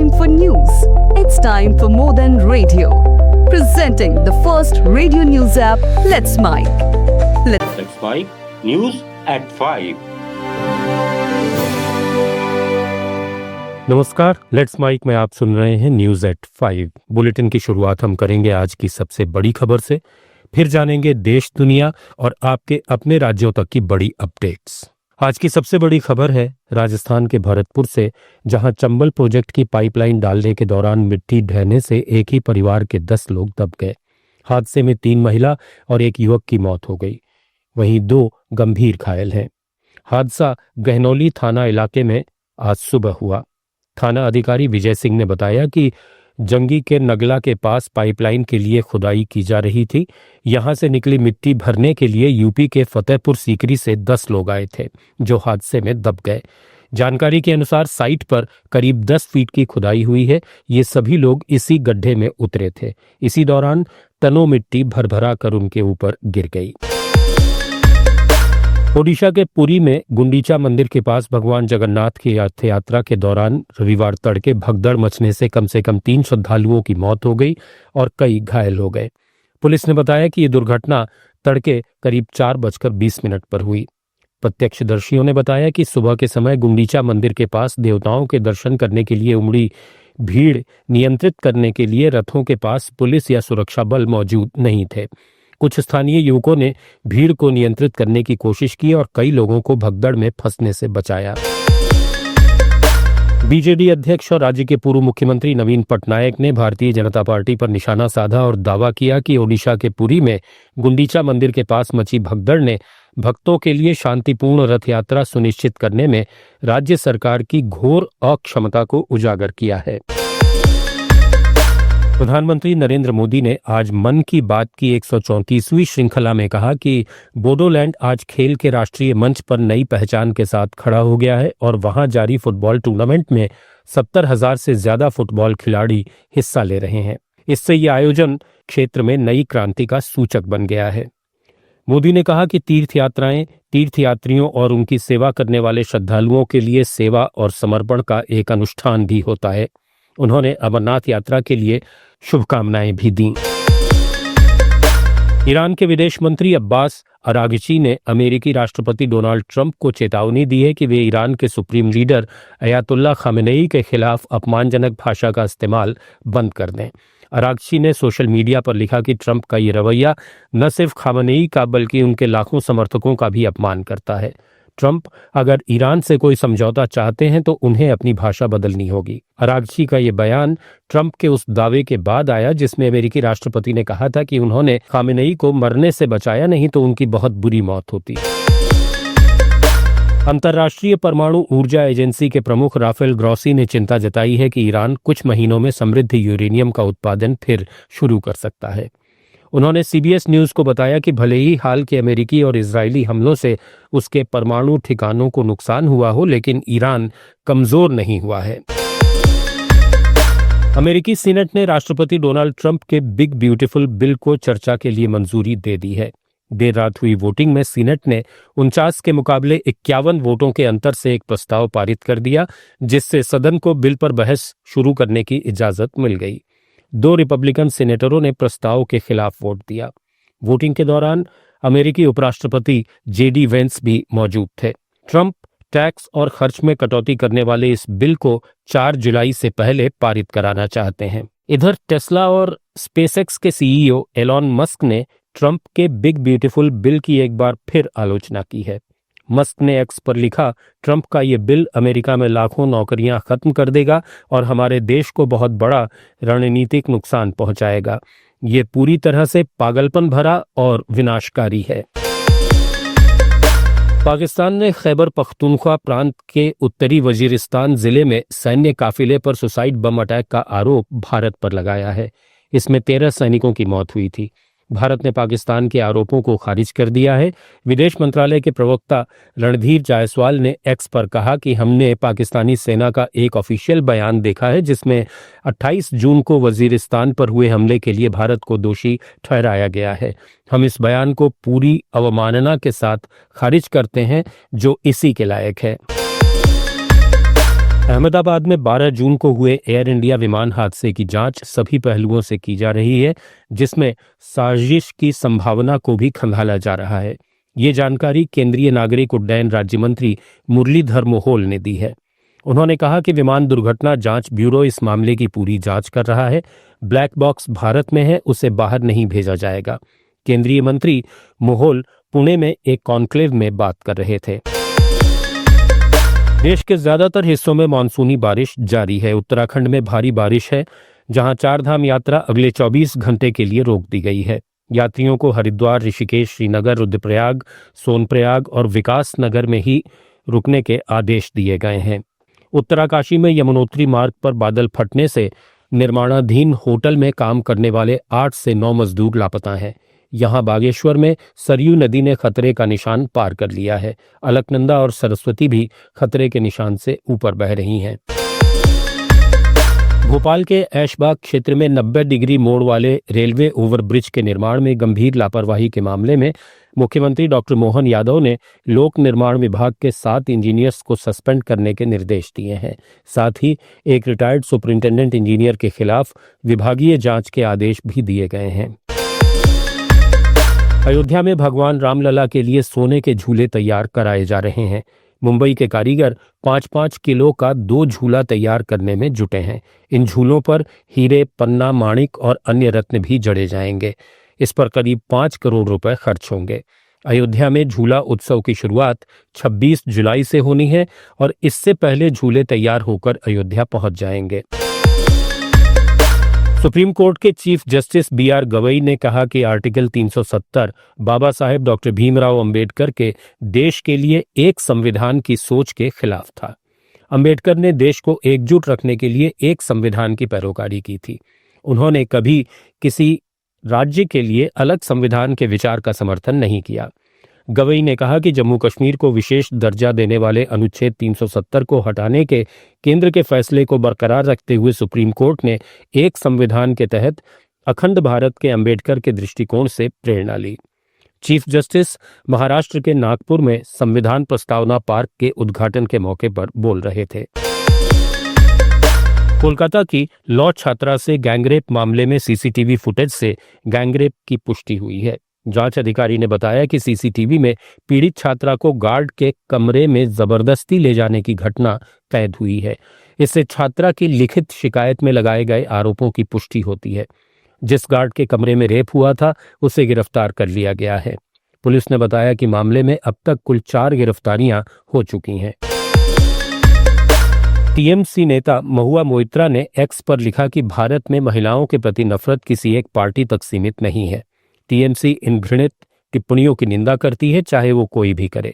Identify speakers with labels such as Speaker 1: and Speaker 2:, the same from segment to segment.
Speaker 1: time for news. It's time for more than radio. Presenting the first radio news app, Let's Mike.
Speaker 2: Let's Mike News at 5.
Speaker 3: नमस्कार, let's mic में आप सुन रहे हैं news at 5। Bulletin की शुरुआत हम करेंगे आज की सबसे बड़ी खबर से, फिर जानेंगे देश दुनिया और आपके अपने राज्यों तक की बड़ी अपडेट्स। आज की सबसे बड़ी खबर है राजस्थान के भरतपुर से, जहां चंबल प्रोजेक्ट की पाइपलाइन डालने के दौरान मिट्टी ढहने से एक ही परिवार के 10 लोग दब गए। हादसे में 3 महिला और एक युवक की मौत हो गई, वहीं 2 गंभीर घायल हैं। हादसा गहनौली थाना इलाके में आज सुबह हुआ। थाना अधिकारी विजय सिंह ने बताया कि जंगी के नगला के पास पाइपलाइन के लिए खुदाई की जा रही थी। यहां से निकली मिट्टी भरने के लिए यूपी के फतेहपुर सीकरी से 10 लोग आए थे, जो हादसे में दब गए। जानकारी के अनुसार साइट पर करीब 10 फीट की खुदाई हुई है। ये सभी लोग इसी गड्ढे में उतरे थे। इसी दौरान टनों मिट्टी भरभरा कर उनके ऊपर गिर गई। ओडिशा के पुरी में गुंडीचा मंदिर के पास भगवान जगन्नाथ की रथ यात्रा के दौरान रविवार तड़के भगदड़ मचने से कम 3 श्रद्धालुओं की मौत हो गई और कई घायल हो गए। पुलिस ने बताया कि ये दुर्घटना तड़के करीब 4:20 पर हुई। प्रत्यक्षदर्शियों ने बताया कि सुबह के समय गुंडीचा मंदिर के पास देवताओं के दर्शन करने के लिए उमड़ी भीड़ नियंत्रित करने के लिए रथों के पास पुलिस या सुरक्षा बल मौजूद नहीं थे। कुछ स्थानीय युवकों ने भीड़ को नियंत्रित करने की कोशिश की और कई लोगों को भगदड़ में फंसने से बचाया। बीजेडी अध्यक्ष और राज्य के पूर्व मुख्यमंत्री नवीन पटनायक ने भारतीय जनता पार्टी पर निशाना साधा और दावा किया कि ओडिशा के पुरी में गुंडीचा मंदिर के पास मची भगदड़ ने भक्तों के लिए शांतिपूर्ण रथ यात्रा सुनिश्चित करने में राज्य सरकार की घोर अक्षमता को उजागर किया है। प्रधानमंत्री नरेंद्र मोदी ने आज मन की बात की 134वीं श्रृंखला में कहा कि बोडोलैंड आज खेल के राष्ट्रीय मंच पर नई पहचान के साथ खड़ा हो गया है और वहां जारी फुटबॉल टूर्नामेंट में 70,000 से ज्यादा फुटबॉल खिलाड़ी हिस्सा ले रहे हैं। इससे ये आयोजन क्षेत्र में नई क्रांति का सूचक बन गया है। मोदी ने कहा कि तीर्थयात्राएं तीर्थयात्रियों और उनकी सेवा करने वाले श्रद्धालुओं के लिए सेवा और समर्पण का एक अनुष्ठान भी होता है। उन्होंने अमरनाथ यात्रा के लिए शुभकामनाएं भी दी। ईरान के विदेश मंत्री अब्बास अरागची ने अमेरिकी राष्ट्रपति डोनाल्ड ट्रंप को चेतावनी दी है कि वे ईरान के सुप्रीम लीडर अयातुल्ला खामेनेई के खिलाफ अपमानजनक भाषा का इस्तेमाल बंद कर दें। अरागची ने सोशल मीडिया पर लिखा कि ट्रंप का ये रवैया न सिर्फ खामेनेई का बल्कि उनके लाखों समर्थकों का भी अपमान करता है। ट्रंप अगर ईरान से कोई समझौता चाहते हैं तो उन्हें अपनी भाषा बदलनी होगी। अरागची का ये बयान ट्रंप के उस दावे के बाद आया जिसमें अमेरिकी राष्ट्रपति ने कहा था कि उन्होंने खामेनेई को मरने से बचाया, नहीं तो उनकी बहुत बुरी मौत होती। अंतर्राष्ट्रीय परमाणु ऊर्जा एजेंसी के प्रमुख राफेल ग्रॉसी ने चिंता जताई है कि ईरान कुछ महीनों में समृद्ध यूरेनियम का उत्पादन फिर शुरू कर सकता है। उन्होंने सीबीएस न्यूज को बताया कि भले ही हाल के अमेरिकी और इजरायली हमलों से उसके परमाणु ठिकानों को नुकसान हुआ हो, लेकिन ईरान कमजोर नहीं हुआ है। अमेरिकी सीनेट ने राष्ट्रपति डोनाल्ड ट्रंप के बिग ब्यूटीफुल बिल को चर्चा के लिए मंजूरी दे दी है। देर रात हुई वोटिंग में सीनेट ने 49 के मुकाबले 51 वोटों के अंतर से एक प्रस्ताव पारित कर दिया, जिससे सदन को बिल पर बहस शुरू करने की इजाजत मिल गई। 2 रिपब्लिकन सीनेटरों ने प्रस्ताव के खिलाफ वोट दिया। वोटिंग के दौरान अमेरिकी उपराष्ट्रपति जेडी वेंस भी मौजूद थे। ट्रंप टैक्स और खर्च में कटौती करने वाले इस बिल को 4 जुलाई से पहले पारित कराना चाहते हैं। इधर टेस्ला और स्पेसएक्स के सीईओ एलॉन मस्क ने ट्रंप के बिग ब्यूटीफुल बिल की एक बार फिर आलोचना की है। मस्क ने एक्स पर लिखा, ट्रंप का ये बिल अमेरिका में लाखों नौकरियां खत्म कर देगा और हमारे देश को बहुत बड़ा रणनीतिक नुकसान पहुंचाएगा। ये पूरी तरह से पागलपन भरा और विनाशकारी है। पाकिस्तान ने खैबर पख्तूनख्वा प्रांत के उत्तरी वजीरिस्तान जिले में सैन्य काफिले पर सुसाइड बम अटैक का आरोप भारत पर लगाया है। इसमें 13 सैनिकों की मौत हुई थी। भारत ने पाकिस्तान के आरोपों को खारिज कर दिया है। विदेश मंत्रालय के प्रवक्ता रणधीर जायसवाल ने एक्स पर कहा कि हमने पाकिस्तानी सेना का एक ऑफिशियल बयान देखा है जिसमें 28 जून को वजीरिस्तान पर हुए हमले के लिए भारत को दोषी ठहराया गया है। हम इस बयान को पूरी अवमानना के साथ खारिज करते हैं जो इसी के लायक है। अहमदाबाद में 12 जून को हुए एयर इंडिया विमान हादसे की जांच सभी पहलुओं से की जा रही है, जिसमें साजिश की संभावना को भी खंगाला जा रहा है। ये जानकारी केंद्रीय नागरिक उड्डयन राज्य मंत्री मुरलीधर मोहोल ने दी है। उन्होंने कहा कि विमान दुर्घटना जांच ब्यूरो इस मामले की पूरी जांच कर रहा है। ब्लैक बॉक्स भारत में है, उसे बाहर नहीं भेजा जाएगा। केंद्रीय मंत्री मोहोल पुणे में एक कॉन्क्लेव में बात कर रहे थे। देश के ज्यादातर हिस्सों में मानसूनी बारिश जारी है। उत्तराखंड में भारी बारिश है, जहां चारधाम यात्रा अगले 24 घंटे के लिए रोक दी गई है। यात्रियों को हरिद्वार, ऋषिकेश, श्रीनगर, रुद्रप्रयाग, सोनप्रयाग और विकास नगर में ही रुकने के आदेश दिए गए हैं। उत्तराकाशी में यमुनोत्री मार्ग पर बादल फटने से निर्माणाधीन होटल में काम करने वाले 8 से 9 मजदूर लापता हैं। यहां बागेश्वर में सरयू नदी ने खतरे का निशान पार कर लिया है। अलकनंदा और सरस्वती भी खतरे के निशान से ऊपर बह रही हैं। भोपाल के ऐशबाग क्षेत्र में 90 डिग्री मोड़ वाले रेलवे ओवरब्रिज के निर्माण में गंभीर लापरवाही के मामले में मुख्यमंत्री डॉक्टर मोहन यादव ने लोक निर्माण विभाग के 7 इंजीनियर्स को सस्पेंड करने के निर्देश दिए हैं। साथ ही एक रिटायर्ड सुपरिंटेंडेंट इंजीनियर के खिलाफ विभागीय जांच के आदेश भी दिए गए हैं। अयोध्या में भगवान रामलला के लिए सोने के झूले तैयार कराए जा रहे हैं। मुंबई के कारीगर 5-5 किलो का 2 झूला तैयार करने में जुटे हैं। इन झूलों पर हीरे, पन्ना, माणिक और अन्य रत्न भी जड़े जाएंगे। इस पर करीब 5 करोड़ रुपए खर्च होंगे। अयोध्या में झूला उत्सव की शुरुआत 26 जुलाई से होनी है और इससे पहले झूले तैयार होकर अयोध्या पहुंच जाएंगे। सुप्रीम कोर्ट के चीफ जस्टिस बी.आर. गवई ने कहा कि आर्टिकल 370 बाबा साहेब डॉक्टर भीमराव अंबेडकर के देश के लिए एक संविधान की सोच के खिलाफ था। अंबेडकर ने देश को एकजुट रखने के लिए एक संविधान की पैरोकारी की थी। उन्होंने कभी किसी राज्य के लिए अलग संविधान के विचार का समर्थन नहीं किया। गवई ने कहा कि जम्मू कश्मीर को विशेष दर्जा देने वाले अनुच्छेद 370 को हटाने के केंद्र के फैसले को बरकरार रखते हुए सुप्रीम कोर्ट ने एक संविधान के तहत अखंड भारत के अंबेडकर के दृष्टिकोण से प्रेरणा ली। चीफ जस्टिस महाराष्ट्र के नागपुर में संविधान प्रस्तावना पार्क के उद्घाटन के मौके पर बोल रहे थे। कोलकाता की लॉ छात्रा से गैंगरेप मामले में सीसीटीवी फुटेज से गैंगरेप की पुष्टि हुई है। जांच अधिकारी ने बताया कि सीसीटीवी में पीड़ित छात्रा को गार्ड के कमरे में जबरदस्ती ले जाने की घटना कैद हुई है। इससे छात्रा की लिखित शिकायत में लगाए गए आरोपों की पुष्टि होती है। जिस गार्ड के कमरे में रेप हुआ था उसे गिरफ्तार कर लिया गया है। पुलिस ने बताया कि मामले में अब तक कुल 4 गिरफ्तारियां हो चुकी हैं। टीएमसी नेता महुआ मोइत्रा ने एक्स पर लिखा कि भारत में महिलाओं के प्रति नफरत किसी एक पार्टी तक सीमित नहीं है। टीएमसी इन घृणित टिप्पणियों की निंदा करती है, चाहे वो कोई भी करे।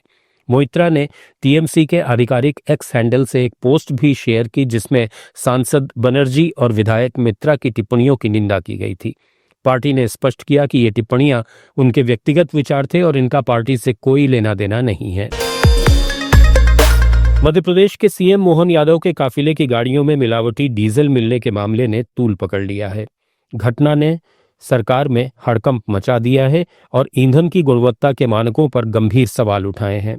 Speaker 3: मोइत्रा ने टीएमसी के आधिकारिक एक्स हैंडल से एक पोस्ट भी शेयर की जिसमें सांसद बनर्जी और विधायक मित्रा की टिप्पणियों की निंदा की गई थी। पार्टी ने स्पष्ट किया कि ये टिप्पणियां उनके व्यक्तिगत विचार थे और इनका पार्टी से कोई लेना देना नहीं है। मध्य प्रदेश के सीएम मोहन यादव के काफिले की गाड़ियों में मिलावटी डीजल मिलने के मामले ने तूल पकड़ लिया है। घटना ने सरकार में हड़कंप मचा दिया है और ईंधन की गुणवत्ता के मानकों पर गंभीर सवाल उठाए हैं।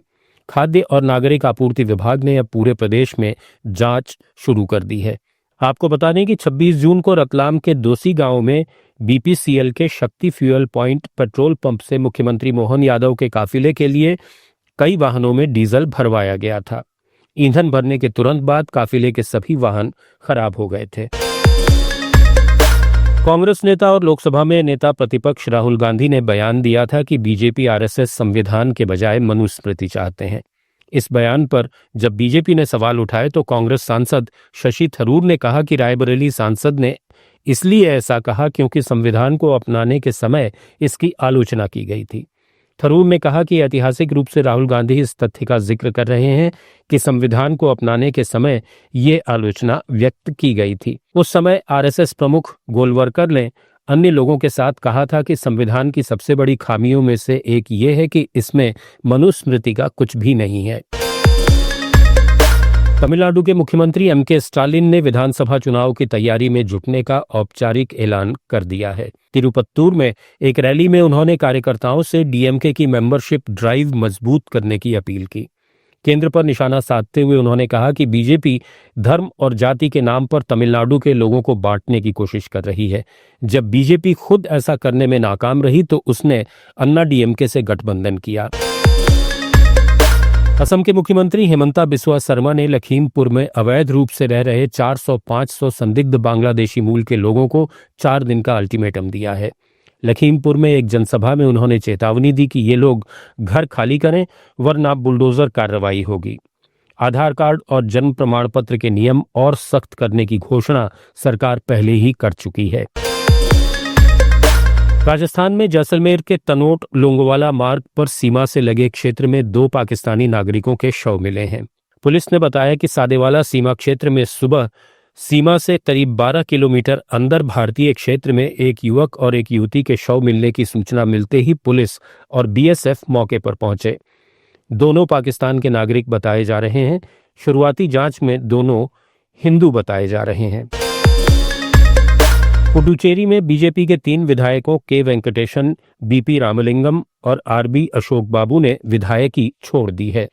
Speaker 3: खाद्य और नागरिक आपूर्ति विभाग ने अब पूरे प्रदेश में जांच शुरू कर दी है। आपको बता दें कि 26 जून को रतलाम के दोसी गांव में बीपीसीएल के शक्ति फ्यूल पॉइंट पेट्रोल पंप से मुख्यमंत्री मोहन यादव के काफिले के लिए कई वाहनों में डीजल भरवाया गया था। ईंधन भरने के तुरंत बाद काफिले के सभी वाहन खराब हो गए थे। कांग्रेस नेता और लोकसभा में नेता प्रतिपक्ष राहुल गांधी ने बयान दिया था कि बीजेपी आरएसएस संविधान के बजाय मनुस्मृति चाहते हैं। इस बयान पर जब बीजेपी ने सवाल उठाए तो कांग्रेस सांसद शशि थरूर ने कहा कि रायबरेली सांसद ने इसलिए ऐसा कहा क्योंकि संविधान को अपनाने के समय इसकी आलोचना की गई थी। थरूर ने कहा कि ऐतिहासिक रूप से राहुल गांधी इस तथ्य का जिक्र कर रहे हैं कि संविधान को अपनाने के समय ये आलोचना व्यक्त की गई थी। उस समय आरएसएस प्रमुख गोलवरकर ने अन्य लोगों के साथ कहा था कि संविधान की सबसे बड़ी खामियों में से एक ये है कि इसमें मनुस्मृति का कुछ भी नहीं है। तमिलनाडु के मुख्यमंत्री एमके स्टालिन ने विधानसभा चुनाव की तैयारी में जुटने का औपचारिक ऐलान कर दिया है। तिरुपत्तूर में एक रैली में उन्होंने कार्यकर्ताओं से डीएमके की मेंबरशिप ड्राइव मजबूत करने की अपील की। केंद्र पर निशाना साधते हुए उन्होंने कहा कि बीजेपी धर्म और जाति के नाम पर तमिलनाडु के लोगों को बांटने की कोशिश कर रही है। जब बीजेपी खुद ऐसा करने में नाकाम रही तो उसने अन्ना डीएमके से गठबंधन किया। असम के मुख्यमंत्री हेमंता बिस्वा शर्मा ने लखीमपुर में अवैध रूप से रह रहे 400-500 संदिग्ध बांग्लादेशी मूल के लोगों को 4 दिन का अल्टीमेटम दिया है। लखीमपुर में एक जनसभा में उन्होंने चेतावनी दी कि ये लोग घर खाली करें वरना बुलडोजर कार्रवाई होगी। आधार कार्ड और जन्म प्रमाण पत्र के नियम और सख्त करने की घोषणा सरकार पहले ही कर चुकी है। राजस्थान में जैसलमेर के तनोट लोंगोवाला मार्ग पर सीमा से लगे क्षेत्र में 2 पाकिस्तानी नागरिकों के शव मिले हैं। पुलिस ने बताया कि सादेवाला सीमा क्षेत्र में सुबह सीमा से करीब 12 किलोमीटर अंदर भारतीय क्षेत्र में एक युवक और एक युवती के शव मिलने की सूचना मिलते ही पुलिस और बीएसएफ मौके पर पहुंचे। दोनों पाकिस्तान के नागरिक बताए जा रहे हैं। शुरुआती जांच में दोनों हिंदू बताए जा रहे हैं। पुडुचेरी में बीजेपी के 3 विधायकों के वेंकटेशन, बीपी रामलिंगम और आरबी अशोक बाबू ने विधायकी छोड़ दी है।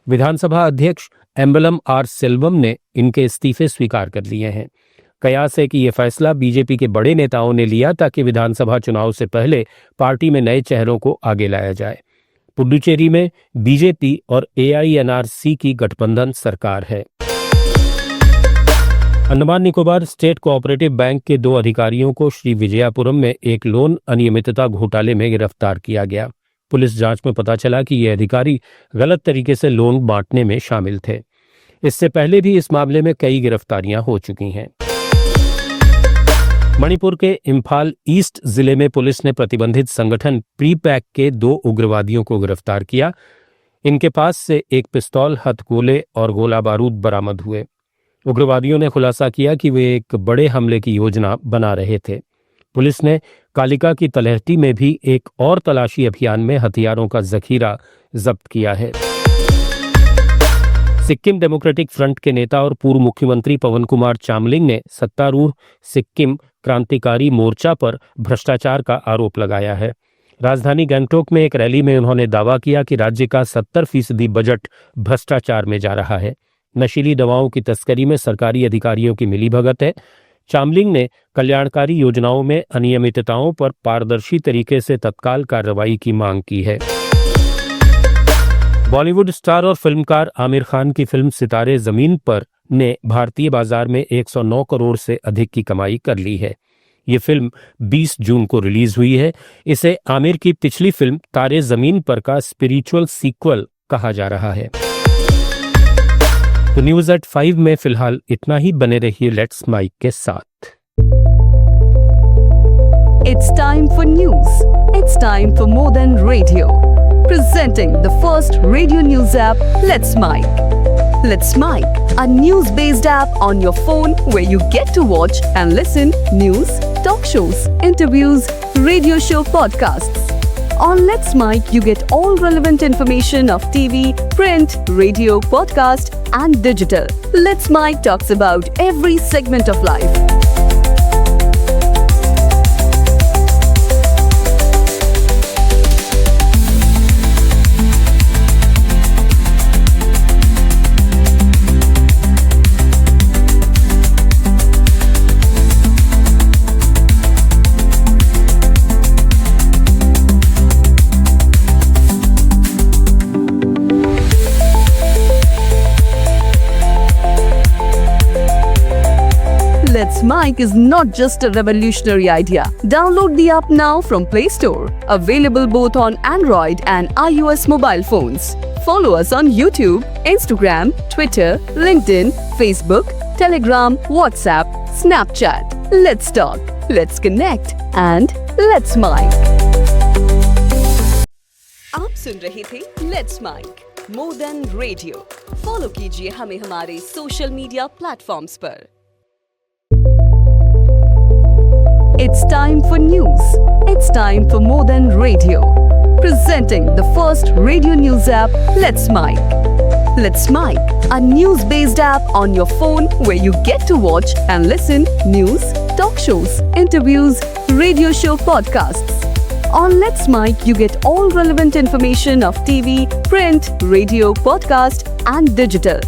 Speaker 3: विधानसभा अध्यक्ष एम्बलम आर सेल्वम ने इनके इस्तीफे स्वीकार कर लिए हैं। कयास है कि यह फैसला बीजेपी के बड़े नेताओं ने लिया ताकि विधानसभा चुनाव से पहले पार्टी में नए चेहरों को आगे लाया जाए। पुडुचेरी में बीजेपी और एआईएनआरसी की गठबंधन सरकार है। Andaman Nicobar state cooperative bank के 2 अधिकारियों को श्री विजयापुरम में एक लोन अनियमितता घोटाले में गिरफ्तार किया गया। पुलिस जांच में पता चला कि ये अधिकारी गलत तरीके से लोन बांटने में शामिल थे। इससे पहले भी इस मामले में कई गिरफ्तारियां हो चुकी हैं। मणिपुर के इम्फाल ईस्ट जिले में पुलिस ने प्रतिबंधित संगठन प्रीपैक के 2 उग्रवादियों को गिरफ्तार किया। इनके पास से एक पिस्तौल, हथगोले और गोला बारूद बरामद हुए। उग्रवादियों ने खुलासा किया कि वे एक बड़े हमले की योजना बना रहे थे। पुलिस ने कालिका की तलहटी में भी एक और तलाशी अभियान में हथियारों का जखीरा जब्त किया है। सिक्किम डेमोक्रेटिक फ्रंट के नेता और पूर्व मुख्यमंत्री पवन कुमार चामलिंग ने सत्तारूढ़ सिक्किम क्रांतिकारी मोर्चा पर भ्रष्टाचार का आरोप लगाया है। राजधानी गंगटोक में एक रैली में उन्होंने दावा किया कि राज्य का 70% बजट भ्रष्टाचार में जा रहा है। नशीली दवाओं की तस्करी में सरकारी अधिकारियों की मिलीभगत है। चामलिंग ने कल्याणकारी योजनाओं में अनियमितताओं पर पारदर्शी तरीके से तत्काल कार्रवाई की मांग की है। बॉलीवुड स्टार और फिल्मकार आमिर खान की फिल्म सितारे जमीन पर ने भारतीय बाजार में 109 करोड़ से अधिक की कमाई कर ली है। ये फिल्म 20 जून को रिलीज हुई है। इसे आमिर की पिछली फिल्म तारे जमीन पर का स्पिरिचुअल सीक्वल कहा जा रहा है। तो न्यूज एट 5 में फिलहाल इतना ही। बने रहिए लेट्स माइक के साथ।
Speaker 1: It's time for news. It's time for more than radio. Presenting the first radio news app, Let's Mic. Let's Mic, a news-based app on your phone where you get to watch and listen news, talk shows, interviews, radio show podcasts. On Let's Mic, you get all relevant information of TV, print, radio, podcast, and digital. Let's Mic talks about every segment of life. Let's Mic is not just a revolutionary idea. Download the app now from Play Store. Available both on Android and iOS mobile phones. Follow us on YouTube, Instagram, Twitter, LinkedIn, Facebook, Telegram, WhatsApp, Snapchat. Let's talk, let's connect and let's Mic. आप सुन रहे थे Let's Mic, More Than Radio. Follow कीजिए हमें हमारे social media platforms पर। It's time for news. It's time for More Than Radio. Presenting the first radio news app, Let's Mic. Let's Mic, a news-based app on your phone where you get to watch and listen news, talk shows, interviews, radio show podcasts. On Let's Mic, you get all relevant information of TV, print, radio, podcast, and digital.